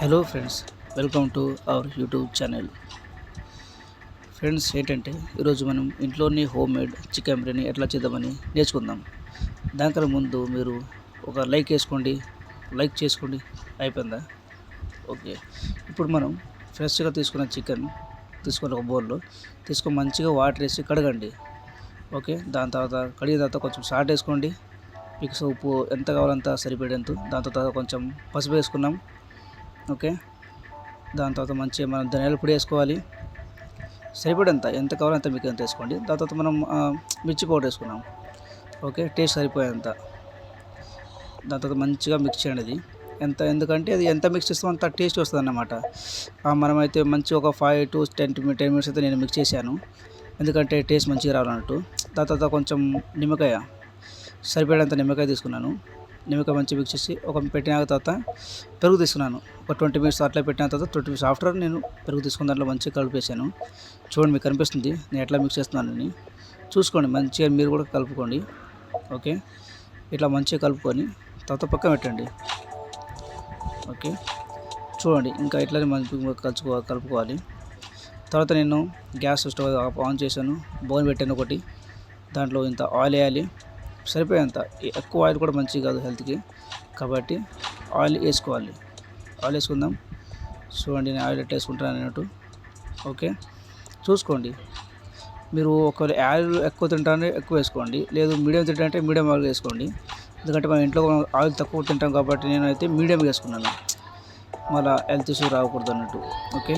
Hello friends, welcome to our YouTube channel. Friends, ఏంటంటే ఈరోజు మనం ఇంట్లోనే హోమ్ మేడ్ చికెన్ బిర్యానీ ఎట్లా చేద్దామని నేర్చుకుందాం. దానికన్నా ముందు మీరు ఒక లైక్ చేసుకోండి. అయిపోయిందా? ఓకే. ఇప్పుడు మనం ఫ్రెష్గా తీసుకున్న చికెన్ తీసుకొని ఒక బౌల్లో తీసుకొని మంచిగా వాటర్ వేసి కడగండి. ఓకే. దాని తర్వాత కడిగిన తర్వాత కొంచెం సాల్ట్ వేసుకోండి. మీకు ఉప్పు ఎంత కావాలంత సరిపడేంత. దాని తర్వాత కొంచెం పసుపు వేసుకున్నాం. ఓకే. దాని తర్వాత మంచిగా మనం ధనియాల పొడి వేసుకోవాలి. సరిపడేంత ఎంత కావాలో అంత మీకు ఎంత వేసుకోండి. దాని తర్వాత మనం మిర్చి పౌడర్ వేసుకున్నాం. ఓకే. టేస్ట్ సరిపోయేంత. దాని తర్వాత మంచిగా మిక్స్ చేయండి. అది ఎందుకంటే అది ఎంత మిక్స్ చేస్తామో అంత టేస్ట్ వస్తుంది అన్నమాట. మనమైతే మంచిగా ఒక 5 to 10 minutes అయితే నేను మిక్స్ చేశాను, ఎందుకంటే టేస్ట్ మంచిగా రావాలన్నట్టు. దాని తర్వాత కొంచెం నిమ్మకాయ, సరిపడేంత నిమ్మకాయ తీసుకున్నాను. నిమ్మకాయ మంచిగా మిక్స్ చేసి పెట్టిన తర్వాత పెరుగు తీసుకున్నాను. ఒక 20 minutes అట్లా పెట్టిన తర్వాత 20 minutes ఆఫ్టర్ నేను పెరుగు తీసుకున్న దాంట్లో మంచిగా కలిపేసాను. చూడండి, మీకు కనిపిస్తుంది నేను ఎట్లా మిక్స్ చేస్తున్నానని. చూసుకోండి, మంచిగా మీరు కూడా కలుపుకోండి. ఓకే. ఇట్లా మంచిగా కలుపుకొని తర్వాత పక్కన పెట్టండి. ఓకే. చూడండి, ఇంకా ఇట్లానే మంచిగా కలుపుకోవాలి. తర్వాత నేను గ్యాస్ స్టవ్ ఆన్ చేశాను, బౌల్ పెట్టాను ఒకటి. దాంట్లో ఇంత ఆయిల్ వేయాలి, సరిపోయేంత. ఎక్కువ ఆయిల్ కూడా మంచిది కాదు హెల్త్కి, కాబట్టి ఆయిల్ వేసుకోవాలి. ఆయిల్ వేసుకుందాం. చూడండి, నేను ఆయిల్ ఎట్లా వేసుకుంటాను అన్నట్టు. ఓకే. చూసుకోండి, మీరు ఒకవేళ ఆయిల్ ఎక్కువ తింటానే ఎక్కువ వేసుకోండి, లేదు మీడియం తింటే మీడియం ఆయిల్ వేసుకోండి. ఎందుకంటే మన ఇంట్లో ఆయిల్ తక్కువ తింటాం కాబట్టి నేనైతే మీడియం వేసుకున్నాను, మళ్ళీ హెల్త్ ఇష్యూ రాకూడదు అన్నట్టు. ఓకే.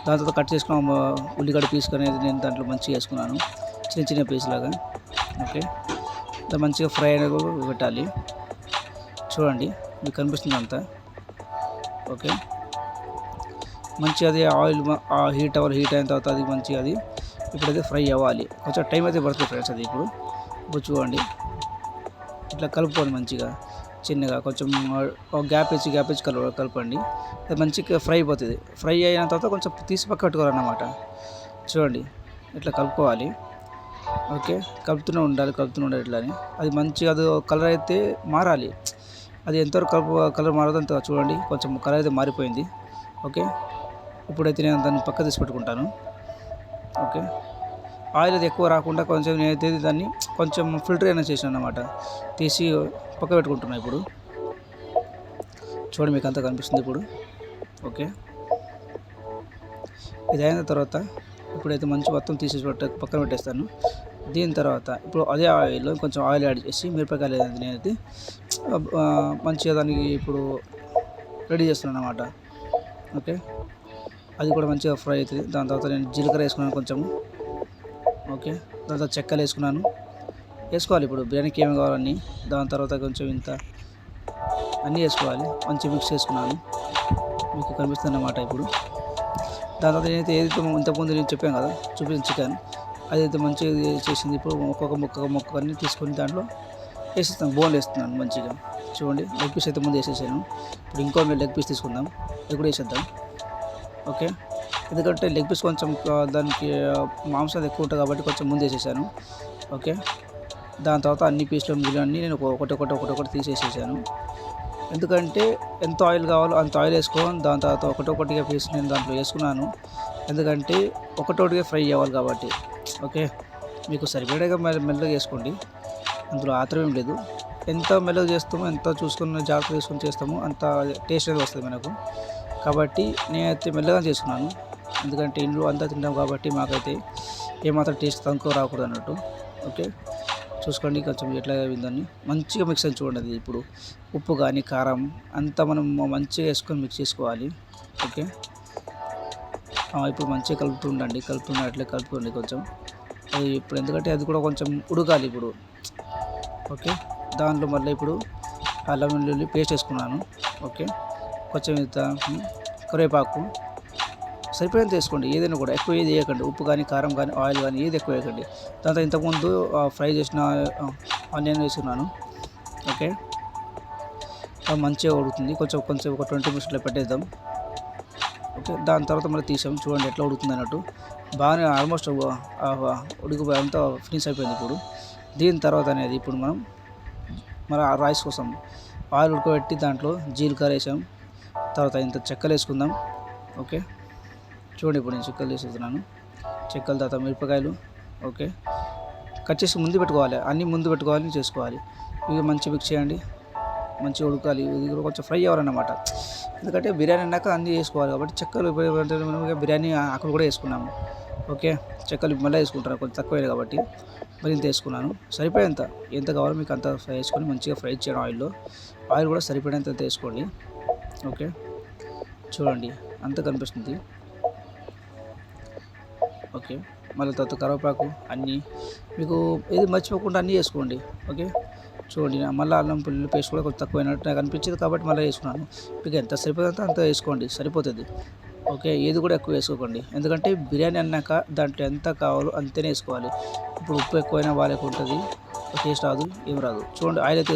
దాని తర్వాత కట్ చేసుకున్న ఉల్లిగడ్డ పీస్ అనేది నేను దాంట్లో మంచిగా వేసుకున్నాను, చిన్న చిన్న పీస్ లాగా. ఓకే. మంచిగా ఫ్రై అనేది పెట్టాలి. చూడండి, మీకు కనిపిస్తుంది అంతా. ఓకే. మంచిగా అది ఆయిల్ హీట్ అయిన తర్వాత అది మంచిగా ఇప్పుడైతే ఫ్రై అవ్వాలి. కొంచెం టైం అయితే పడుతుంది ఫ్రెండ్స్. అది ఇప్పుడు చూడండి, ఇట్లా కలుపుకోండి మంచిగా, చిన్నగా కొంచెం గ్యాప్ ఇచ్చి కలపండి. అది మంచిగా ఫ్రై అయిపోతుంది. ఫ్రై అయిన తర్వాత కొంచెం తీసి పక్క పెట్టుకోవాలన్నమాట. చూడండి, ఇట్లా కలుపుకోవాలి. ఓకే. కలుపుతూనే ఉండాలి ఇట్లా అని. అది మంచిగా కలర్ అయితే మారాలి. అది ఎంతవరకు కలర్ మారదో అంత. చూడండి, కొంచెం కలర్ అయితే మారిపోయింది. ఓకే. ఇప్పుడైతే నేను దాన్ని పక్క తీసి పెట్టుకుంటాను. ఓకే. ఆయిల్ అది ఎక్కువ రాకుండా కొంచెం నేనైతే దాన్ని కొంచెం ఫిల్టర్ అయినా చేసాను అన్నమాట, తీసి పక్క పెట్టుకుంటున్నాను ఇప్పుడు. చూడండి, మీకు అంతా కనిపిస్తుంది ఇప్పుడు. ఓకే. ఇది అయిన తర్వాత ఇప్పుడైతే మంచి మొత్తం తీసేసి పక్కన పెట్టేస్తాను. దీని తర్వాత ఇప్పుడు అదే ఆయిల్లో కొంచెం ఆయిల్ యాడ్ చేసి మిరపకాయలు నేనైతే మంచిగా దానికి ఇప్పుడు రెడీ చేస్తున్నాను అన్నమాట. ఓకే. అది కూడా మంచిగా ఫ్రై అవుతుంది. దాని తర్వాత నేను జీలకర్ర వేసుకున్నాను కొంచెము. ఓకే. దాని తర్వాత చెక్కలు వేసుకోవాలి ఇప్పుడు బిర్యానీకి ఏమి కావాలని. దాని తర్వాత కొంచెం ఇంత అన్నీ వేసుకోవాలి. మంచిగా మిక్స్ చేసుకున్నాను, మీకు కనిపిస్తుంది అన్నమాట ఇప్పుడు. దాని తర్వాత నేనైతే ఏదైతే ఇంతకుముందు నేను చెప్పాను కదా, చూపించిన చికెన్ అదైతే మంచిగా చేసింది. ఇప్పుడు ఒక్కొక్క ముక్క అన్నీ తీసుకొని దాంట్లో వేసేస్తాను, బోన్లు వేస్తున్నాను మంచిగా. చూడండి, లెగ్ పీస్ అయితే ముందు వేసేసాను. ఇప్పుడు ఇంకో లెగ్ పీస్ తీసుకుందాం, అది కూడా వేసేద్దాం. ఓకే. ఎందుకంటే లెగ్ పీస్ కొంచెం దానికి మాంసం ఎక్కువ ఉంటుంది కాబట్టి కొంచెం ముందు వేసేసాను. ఓకే. దాని తర్వాత అన్ని పీసులు మిగిలినన్ని నేను ఒకటి తీసేసేసాను. ఎందుకంటే ఎంత ఆయిల్ కావాలో అంత ఆయిల్ వేసుకోని దాని తర్వాత ఒకటొకటిగా పీస్ నేను దాంట్లో వేసుకున్నాను, ఎందుకంటే ఒకటొకటిగా ఫ్రై అవ్వాలి కాబట్టి. ఓకే. మీకు సరిపడేగా మెల్లగా వేసుకోండి, అందులో ఆత్రం ఏం లేదు. ఎంత మెల్లగా చేస్తామో, ఎంత చూసుకుని జాగ్రత్త తీసుకొని చేస్తామో అంత టేస్ట్ అనేది వస్తుంది మనకు. కాబట్టి నేనైతే మెల్లగా చేసుకున్నాను, ఎందుకంటే ఇంట్లో అంతా తింటాం కాబట్టి మాకైతే ఏమాత్రం టేస్ట్ తక్కువ రాకూడదు అన్నట్టు. ఓకే. చూసుకోండి, కొంచెం ఎట్లా అయిందని మంచిగా మిక్స్ అని చూడండి. అది ఇప్పుడు ఉప్పు కానీ కారం అంతా మనం మంచిగా వేసుకొని మిక్స్ చేసుకోవాలి. ఓకే. ఇప్పుడు మంచిగా అట్లే కలుపుకోండి కొంచెం. అది ఇప్పుడు ఎందుకంటే అది కూడా కొంచెం ఉడకాలి ఇప్పుడు. ఓకే. దాంట్లో మళ్ళీ ఇప్పుడు అల్లం వెల్లుల్లి పేస్ట్ వేసుకున్నాను. ఓకే. కొంచెం ఇంత కరివేపాకు సరిపోయేంత వేసుకోండి. ఏదైనా కూడా ఎక్కువ ఏది వేయకండి, ఉప్పు కానీ కారం కానీ ఆయిల్ కానీ ఏది ఎక్కువ వేయకండి. దాంతో ఇంతకుముందు ఫ్రై చేసిన ఆనియన్ వేసుకున్నాను. ఓకే. మంచిగా ఉడుకుతుంది. కొంచెం ఒక 20 minutes పెట్టేద్దాం. ఓకే. దాని తర్వాత మళ్ళీ తీసాం. చూడండి ఎట్లా ఉడుకుతుంది అన్నట్టు. బాగానే ఆల్మోస్ట్ ఉడికిపోయి అంతా ఫినిష్ అయిపోయింది ఇప్పుడు. దీని తర్వాత అనేది ఇప్పుడు మన రైస్ కోసం ఆయిల్ ఉడకబెట్టి దాంట్లో జీలకర్ర వేసాం, తర్వాత ఇంత చెక్కలు వేసుకుందాం. ఓకే, చూడండి ఇప్పుడు నేను చెక్కలు వేసుకున్నాను. చెక్కలు తర్వాత మిరపకాయలు. ఓకే, కట్ చేసి ముందు పెట్టుకోవాలి, అన్నీ ముందు పెట్టుకోవాలి చేసుకోవాలి. ఇవి మంచిగా మిక్స్ చేయండి, మంచిగా ఉడకాలి. ఇది కూడా కొంచెం ఫ్రై అవ్వాలన్నమాట, ఎందుకంటే బిర్యానీ అన్నాక అన్నీ వేసుకోవాలి కాబట్టి. చెక్కలు బిర్యానీ ఆకులు కూడా వేసుకున్నాము. ఓకే, చెక్కలు మళ్ళీ వేసుకుంటాను, కొంచెం తక్కువ కాబట్టి మరి ఇంత వేసుకున్నాను. సరిపోయేంత ఎంత కావాలో మీకు అంత ఫ్రై చేసుకొని మంచిగా ఫ్రై చేయడం ఆయిల్లో. ఆయిల్ కూడా సరిపడేంత వేసుకోండి. ఓకే, చూడండి అంత కనిపిస్తుంది. ఓకే, మళ్ళీ తర్వాత కరివేపాకు అన్నీ మీకు ఏది మర్చిపోకుండా అన్నీ వేసుకోండి. ఓకే, చూడండి మళ్ళీ అల్లం వెల్లుల్లి పేస్ట్ కూడా కొంచెం తక్కువైనట్టు నాకు అనిపించింది కాబట్టి మళ్ళీ వేసుకున్నాను. మీకు ఎంత సరిపోతుందో అంత వేసుకోండి, సరిపోతుంది. ఓకే, ఏది కూడా ఎక్కువ వేసుకోకండి, ఎందుకంటే బిర్యానీ అన్నాక దాంట్లో ఎంత కావాలో అంతనే వేసుకోవాలి. ఇప్పుడు ఉప్పు ఎక్కువైనా వాళ్ళకి ఉంటుంది, టేస్ట్ రాదు, ఏం రాదు. చూడండి ఆయిల్ అయితే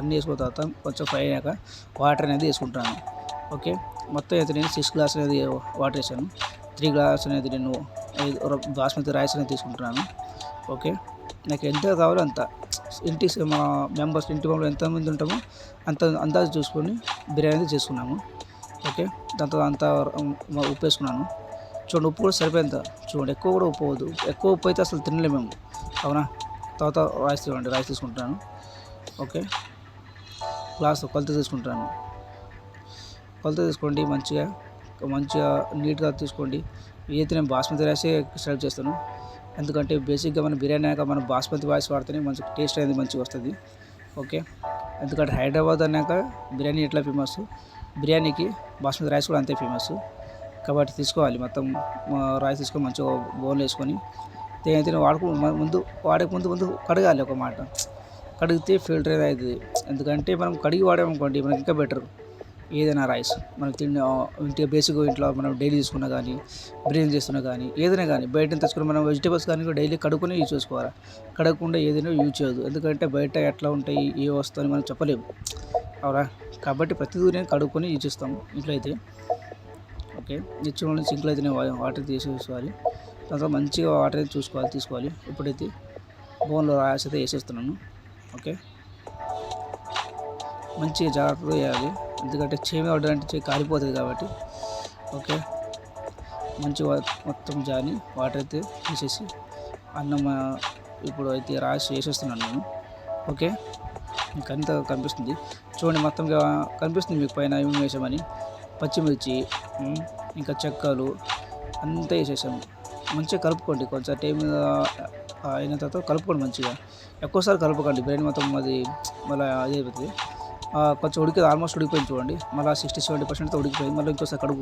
అన్నీ వేసుకున్న తర్వాత కొంచెం ఫ్రై అయ్యాక వాటర్ అనేది వేసుకుంటాను. ఓకే, మొత్తం అయితే నేను 6 గ్లాస్ అనేది వాటర్ వేసాను. 3 గ్లాస్ అనేది నేను బాస్మతి రైస్ అనేది తీసుకుంటున్నాను. ఓకే, నాకు ఎంత కావాలో అంత మా మెంబర్స్ ఇంటి ఎంతమంది ఉంటామో అంత అందాజు చూసుకొని బిర్యానీ చేసుకున్నాము. ఓకే, దాంతో అంత ఉప్పు వేసుకున్నాను. చూడండి ఉప్పు కూడా సరిపోయేంత చూడండి, ఎక్కువ కూడా ఉప్పు అవ్వదు. ఎక్కువ ఉప్పు అయితే అసలు తినలేము మేము, అవునా. తర్వాత రైస్ చూడండి, రైస్ తీసుకుంటాను. ఓకే, గ్లాస్ కొలత తీసుకుంటాను. కొలత తీసుకోండి, మంచిగా నీట్గా తీసుకోండి. ఏదైతే నేను బాస్మతి రైసే స్టార్ట్ చేస్తాను, ఎందుకంటే బేసిక్గా మనం బిర్యానీ అన్నాక మనం బాస్మతి రైస్ వాడితేనే మంచి టేస్ట్ అనేది మంచిగా వస్తుంది. ఓకే, ఎందుకంటే హైదరాబాద్ అన్నాక బిర్యానీ ఎట్లా ఫేమస్, బిర్యానీకి బాస్మతి రైస్ కూడా అంతే ఫేమస్ కాబట్టి తీసుకోవాలి. మొత్తం రైస్ తీసుకొని మంచిగా బౌల్ వేసుకొని దేనైతే వాడక ముందు కడగాలి. ఒక మాట కడిగితే ఫిల్టర్ అనేది అవుతుంది, ఎందుకంటే మనం కడిగి వాడామనుకోండి మనకి ఇంకా బెటర్. ఏదైనా రైస్ మనకి ఇంటి బేసిక్ ఇంట్లో మనం డైలీ తీసుకున్నా కానీ, బిర్యానీ చేస్తున్నా కానీ, ఏదైనా కానీ బయట తెచ్చుకుని మనం వెజిటేబుల్స్ కానీ డైలీ కడుక్కొని యూజ్ చేసుకోవాలి. కడగకుండా ఏదైనా యూజ్ చేయదు, ఎందుకంటే బయట ఎట్లా ఉంటాయి ఏ వస్తాయని మనం చెప్పలేము, అవునా. కాబట్టి ప్రతిదీ నేను కడుక్కొని యూజ్ చేస్తాము ఇంట్లో అయితే. ఓకే, నిత్యం సింక్లో అయితే నేను వాటర్ తీసేసుకోవాలి. తర్వాత మంచిగా వాటర్ అయితే తీసుకోవాలి. ఇప్పుడైతే బౌన్లో రైస్ అయితే వేసేస్తున్నాను. ఓకే, మంచిగా జాగ్రత్తగా వేయాలి, ఎందుకంటే చేయి పడ్డాలంటే చేయి కాలిపోతుంది కాబట్టి. ఓకే, మంచిగా మొత్తం జాని వాటర్ అయితే తీసేసి అన్నం ఇప్పుడు అయితే రైస్ వేసేస్తున్నాను నేను. ఓకే, మీకు అంతా కనిపిస్తుంది చూడండి, మొత్తంగా కనిపిస్తుంది మీకు పైన ఏమేమి వేసామని. పచ్చిమిర్చి ఇంకా చెక్కలు అంతా వేసేసాము. మంచిగా కలుపుకోండి, కొంచెం టైం అయిన తర్వాత కలుపుకోండి మంచిగా. ఎక్కువసారి కలుపుకోండి, బిర్యానీ మొత్తం అది మళ్ళీ అదే అయిపోతుంది. కొంచెం ఆల్మోస్ట్ ఉడికిపోయింది చూడండి, మళ్ళీ 60-70% ఉడికిపోయింది. మళ్ళీ ఇంకోసారి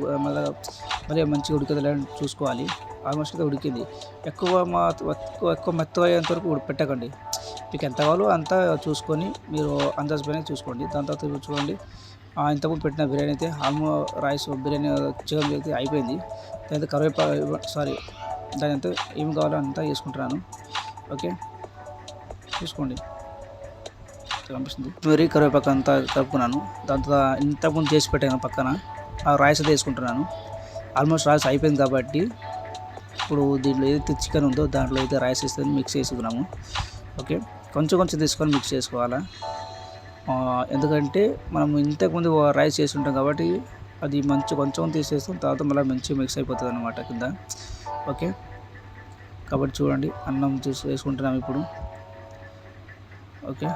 మళ్ళీ మంచిగా ఉడికేది చూసుకోవాలి. ఆల్మోస్ట్ అయితే ఉడికింది. ఎక్కువ మెత్తగా అయ్యేంత వరకు పెట్టకండి, మీకు ఎంత కావాలో అంతా చూసుకొని మీరు అందాజు పైన చూసుకోండి. దాని తర్వాత చూడండి ఇంతకుముందు పెట్టిన బిర్యానీ అయితే రైస్ బిర్యానీ చికెన్ అయితే అయిపోయింది. దాని దాని అంతా ఏమి కావాలో అంతా వేసుకుంటున్నాను. ఓకే, చూసుకోండి కనిపిస్తుంది. మరి కరివేపాకు అంతా కలుపుకున్నాను. దాంతో ఇంతకుముందు చేసి పెట్టాను పక్కన ఆ రైస్ అయితే వేసుకుంటున్నాను. ఆల్మోస్ట్ రైస్ అయిపోయింది కాబట్టి ఇప్పుడు దీంట్లో ఏదైతే చికెన్ ఉందో దాంట్లో అయితే రైస్ వేసుకొని మిక్స్ చేసుకున్నాము. ఓకే, కొంచెం తీసుకొని మిక్స్ చేసుకోవాలా, ఎందుకంటే మనం ఇంతకుముందు రైస్ చేసి ఉంటాం కాబట్టి అది కొంచెం తీసేస్తాం, తర్వాత మళ్ళీ మంచిగా మిక్స్ అయిపోతుంది అన్నమాట కింద. ఓకే, కాబట్టి చూడండి అన్నం వేసుకుంటున్నాం ఇప్పుడు. ఓకే,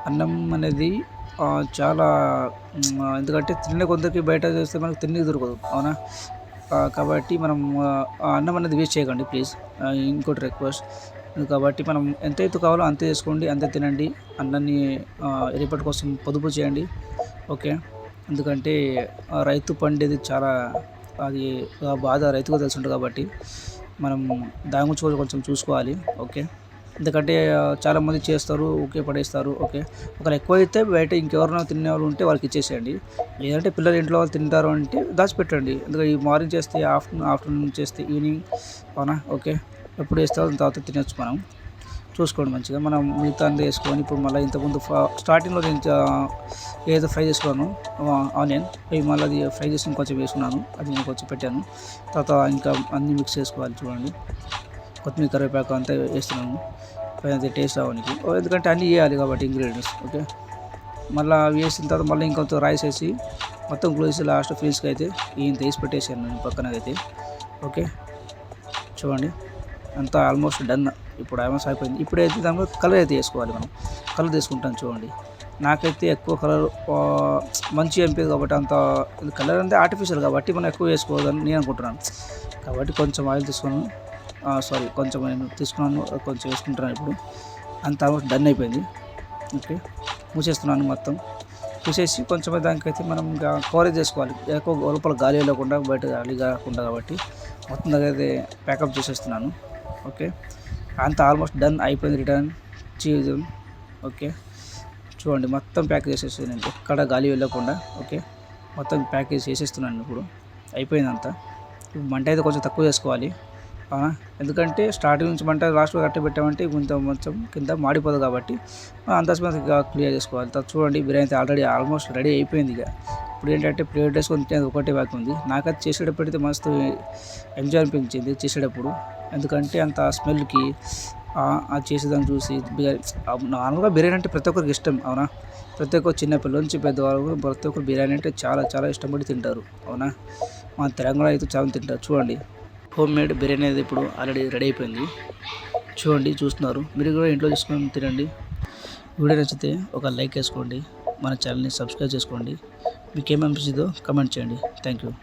అన్నం అనేది చాలా ఎందుకంటే తినే కొందరికి బయట చేస్తే మనకు తిండి దొరకదు, అవునా. కాబట్టి మనం అన్నం అనేది వేస్ట్ చేయకండి ప్లీజ్, ఇంకోటి రిక్వెస్ట్. కాబట్టి మనం ఎంతైతే కావాలో అంతే చేసుకోండి, అంతే తినండి. అన్నాన్ని రేపటి కోసం పొదుపు చేయండి. ఓకే, ఎందుకంటే రైతు పండేది చాలా అది బాధ రైతుకు తెలిసి ఉంటుంది కాబట్టి మనం దాని గురించి కూడా కొంచెం చూసుకోవాలి. ఓకే, ఎందుకంటే చాలామంది చేస్తారు, ఓకే పడేస్తారు. ఓకే, ఒకవేళ ఎక్కువ అయితే బయట ఇంకెవరైనా తినే వాళ్ళు ఉంటే వాళ్ళకి ఇచ్చేసేయండి, లేదంటే పిల్లలు ఇంట్లో వాళ్ళు తింటారు అంటే దాచిపెట్టండి. ఎందుకంటే ఈ మార్నింగ్ చేస్తే ఆఫ్టర్నూన్ చేస్తే ఈవినింగ్, అవునా. ఓకే, ఎప్పుడు వేస్తారో తర్వాత తినొచ్చు మనం. చూసుకోండి మంచిగా మనం మిగతా అంతా వేసుకొని ఇప్పుడు మళ్ళీ ఇంతకుముందు స్టార్టింగ్లో నేను ఏదో ఫ్రై చేసుకున్నాను ఆనియన్, మళ్ళీ అది ఫ్రై చేసి కొంచెం వేసుకున్నాను, అది నేను కొంచెం పెట్టాను. తర్వాత ఇంకా అన్నీ మిక్స్ చేసుకోవాలి చూడండి. కొత్తిమీర కరివేపాకు అంతా వేస్తున్నాను పైన టేస్ట్ రావడానికి, ఎందుకంటే అన్నీ వేయాలి కాబట్టి ఇంగ్రీడియంట్స్. ఓకే, మళ్ళీ వేసిన తర్వాత మళ్ళీ ఇంకొంచెం రైస్ వేసి మొత్తం క్లోజ్ లాస్ట్ ఫీల్స్కి అయితే ఈయన తీసి పెట్టేసాను నేను పక్కనకైతే. ఓకే, చూడండి అంతా ఆల్మోస్ట్ డన్. ఇప్పుడు ఆల్మోస్ట్ అయిపోయింది. ఇప్పుడైతే దాంట్లో కలర్ అయితే వేసుకోవాలి. మనం కలర్ తీసుకుంటాం చూడండి. నాకైతే ఎక్కువ కలర్ మంచిగా అనిపించదు కాబట్టి అంత కలర్ అంటే ఆర్టిఫిషియల్ కాబట్టి మనం ఎక్కువ వేసుకోవద్దని నేను అనుకుంటున్నాను. కాబట్టి కొంచెం ఆయిల్ తీసుకున్నాను, కొంచెం నేను తీసుకున్నాను, కొంచెం వేసుకుంటున్నాను. ఇప్పుడు అంత ఆల్మోస్ట్ డన్ అయిపోయింది. ఓకే, మూసేస్తున్నాను మొత్తం. మూసేసి కొంచెం దానికైతే మనం ఇంకా కవరేజ్ చేసుకోవాలి. ఎక్కువ లోపల గాలి వెళ్ళకుండా బయట గాలి కాకుండా కాబట్టి మొత్తం దగ్గర అయితే ప్యాకప్ చేసేస్తున్నాను. ఓకే, అంత ఆల్మోస్ట్ డన్ అయిపోయింది. Return cheese. ఓకే, చూడండి మొత్తం ప్యాక్ చేసేస్తాను నేను, ఎక్కడ గాలి వెళ్ళకుండా. ఓకే, మొత్తం ప్యాకేజ్ చేసేస్తున్నాను. ఇప్పుడు అయిపోయింది అంతా. మంట అయితే కొంచెం తక్కువ చేసుకోవాలి, ఎందుకంటే స్టార్టింగ్ నుంచి మంట లాస్ట్లో కట్టి పెట్టామంటే కొంచెం కింద మాడిపోదు కాబట్టి అంతా క్లియర్ చేసుకోవాలి. చూడండి బిర్యానీ ఆల్రెడీ ఆల్మోస్ట్ రెడీ అయిపోయింది. ఇక ఇప్పుడు ఏంటంటే ప్లేట్ వేసుకొని తినేది ఒకటే బాకీ ఉంది. నాకైతే చేసేటప్పుడు అయితే మస్తు ఎంజాయ్ అనిపించింది చేసేటప్పుడు, ఎందుకంటే అంత స్మెల్కి అది చేసేదాన్ని చూసి. నార్మల్గా బిర్యానీ అంటే ప్రతి ఒక్కరికి ఇష్టం, అవునా? ప్రతి ఒక్కరు చిన్నపిల్లల నుంచి పెద్దవాళ్ళు ప్రతి ఒక్కరు బిర్యానీ అంటే చాలా చాలా ఇష్టపడి తింటారు, అవునా? మన తెలంగాణ అయితే చాలా తింటారు. చూడండి హోమ్ మేడ్ బిర్యానీ అనేది ఇప్పుడు ఆల్రెడీ రెడీ అయిపోయింది. చూడండి, చూస్తున్నారు. మీరు కూడా ఇంట్లో చేసుకొని తినండి. వీడియో నచ్చితే ఒక లైక్ వేసుకోండి, మన ఛానల్ని సబ్స్క్రైబ్ చేసుకోండి. మీకు ఏమనిపించిందో కమెంట్ చేయండి. Thank you.